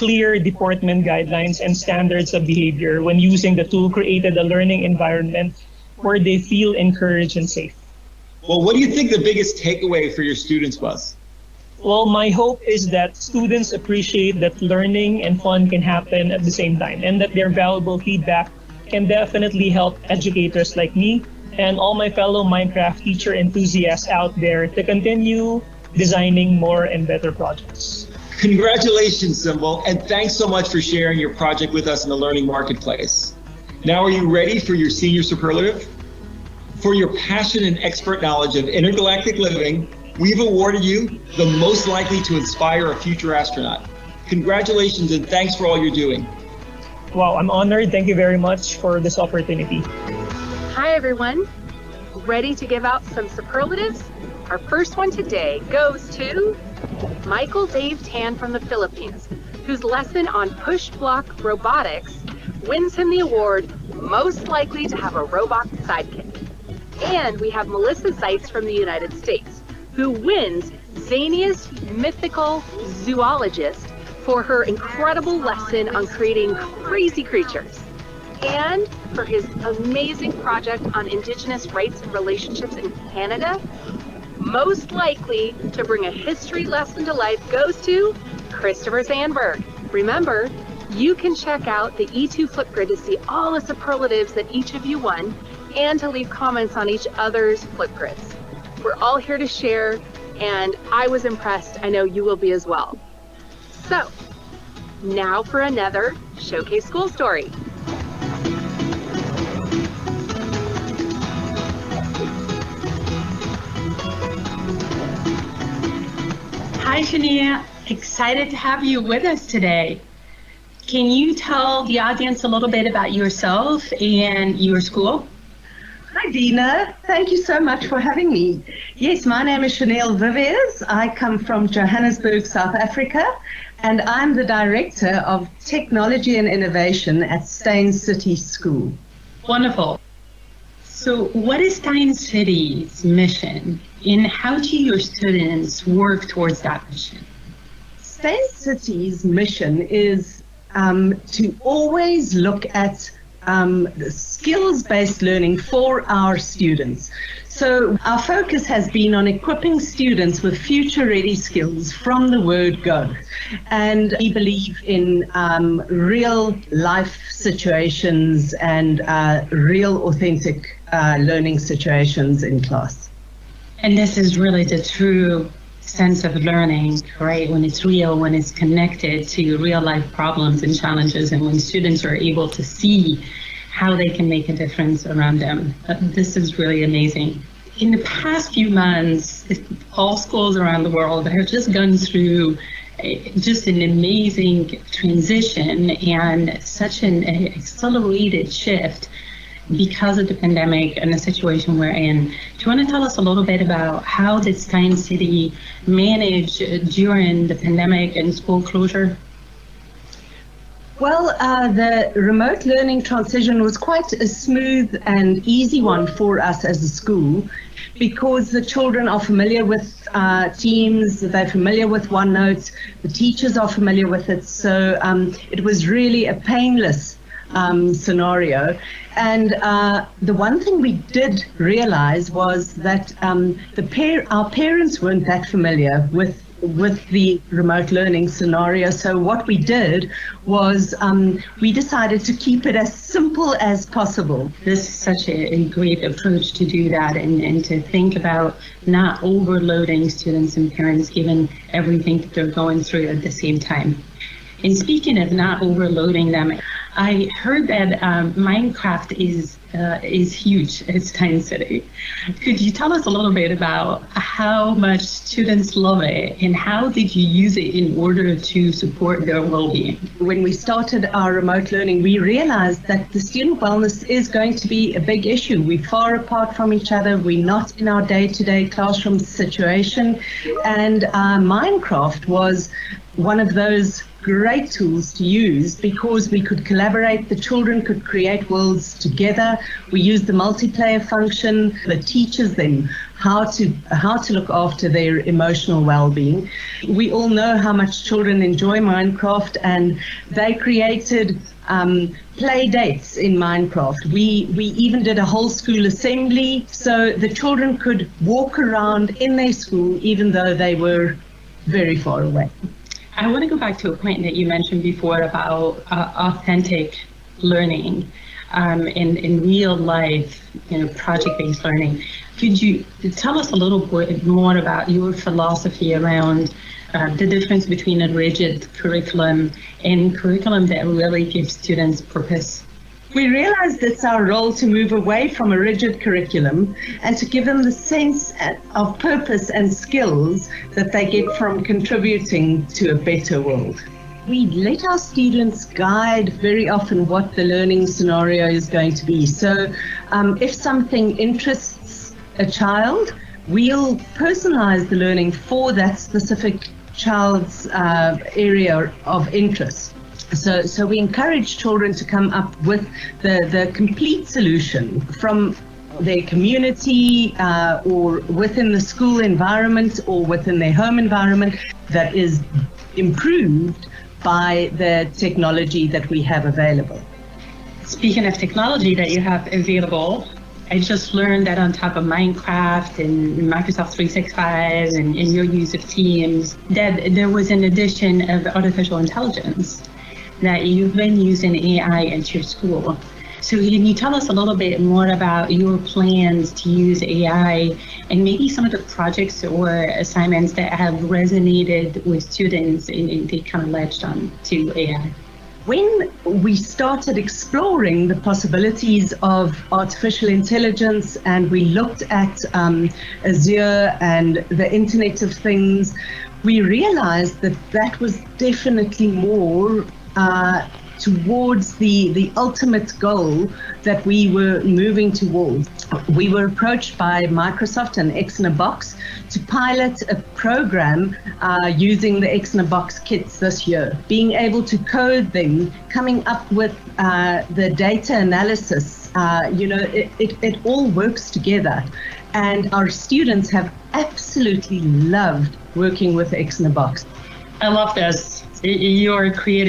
clear deportment guidelines and standards of behavior when using the tool created a learning environment where they feel encouraged and safe. Well, what do you think the biggest takeaway for your students was? Well, my hope is that students appreciate that learning and fun can happen at the same time, and that their valuable feedback can definitely help educators like me and all my fellow Minecraft teacher enthusiasts out there to continue designing more and better projects. Congratulations, Symbol, and thanks so much for sharing your project with us in the Learning Marketplace. Now, are you ready for your senior superlative? For your passion and expert knowledge of intergalactic living, we've awarded you the most likely to inspire a future astronaut. Congratulations and thanks for all you're doing. Wow, I'm honored. Thank you very much for this opportunity. Hi, everyone. Ready to give out some superlatives? Our first one today goes to Michael Dave Tan from the Philippines, whose lesson on push block robotics wins him the award most likely to have a robot sidekick. And we have Melissa Seitz from the United States, who wins Zaniest Mythical Zoologist for her incredible lesson on creating crazy creatures, and for his amazing project on Indigenous rights and relationships in Canada. Most likely to bring a history lesson to life goes to Christopher Sandberg. Remember, you can check out the E2 Flipgrid to see all the superlatives that each of you won and to leave comments on each other's Flipgrids. We're all here to share, and I was impressed. I know you will be as well. So, now for another Showcase School Story. Hi, Shania. Excited to have you with us today. Can you tell the audience a little bit about yourself and your school? Hi, Dina. Thank you so much for having me. Yes, my name is Chanel Viviers. I come from Johannesburg, South Africa, and I'm the Director of Technology and Innovation at Steyn City School. Wonderful. So what is Steyn City's mission, and how do your students work towards that mission? Steyn City's mission is to always look at skills-based learning for our students. So our focus has been on equipping students with future-ready skills from the word go. And we believe in real-life situations and real, authentic learning situations in class. And this is really the true sense of learning, right? When it's real, when it's connected to real life problems and challenges, and when students are able to see how they can make a difference around them. This is really amazing. In the past few months, all schools around the world have just gone through just an amazing transition and such an accelerated shift because of the pandemic and the situation we're in. Do you want to tell us a little bit about how did Steyn City manage during the pandemic and school closure? Well, the remote learning transition was quite a smooth and easy one for us as a school because the children are familiar with Teams, they're familiar with OneNote, the teachers are familiar with it, so it was really a painless scenario. And the one thing we did realize was that our parents weren't that familiar with the remote learning scenario. So what we did was we decided to keep it as simple as possible. This is such a great approach to do that and to think about not overloading students and parents given everything that they're going through at the same time. And speaking of not overloading them, I heard that Minecraft is huge at Steyn City. Could you tell us a little bit about how much students love it and how did you use it in order to support their well-being? When we started our remote learning, we realized that the student wellness is going to be a big issue. We're far apart from each other. We're not in our day-to-day classroom situation. And Minecraft was one of those great tools to use because we could collaborate. The children could create worlds together. We used the multiplayer function. The teachers then how to look after their emotional well-being. We all know how much children enjoy Minecraft, and they created play dates in Minecraft. We even did a whole school assembly so the children could walk around in their school even though they were very far away. I want to go back to a point that you mentioned before about authentic learning in real life, project-based learning. Could you tell us a little bit more about your philosophy around the difference between a rigid curriculum and curriculum that really gives students purpose? We realized it's our role to move away from a rigid curriculum and to give them the sense of purpose and skills that they get from contributing to a better world. We let our students guide very often what the learning scenario is going to be. So if something interests a child, we'll personalize the learning for that specific child's area of interest. So we encourage children to come up with the complete solution from their community or within the school environment or within their home environment that is improved by the technology that we have available. Speaking of technology that you have available, I just learned that on top of Minecraft and Microsoft 365 and your use of Teams, that there was an addition of artificial intelligence, that you've been using AI at your school. So can you tell us a little bit more about your plans to use AI and maybe some of the projects or assignments that have resonated with students and they kind of latched on to AI? When we started exploring the possibilities of artificial intelligence and we looked at Azure and the Internet of Things, we realized that that was definitely more towards the ultimate goal that we were moving towards. We were approached by Microsoft and X in a Box to pilot a program using the X in a Box kits this year, being able to code them, coming up with the data analysis. It all works together. And our students have absolutely loved working with X in a Box. I love this. You're creating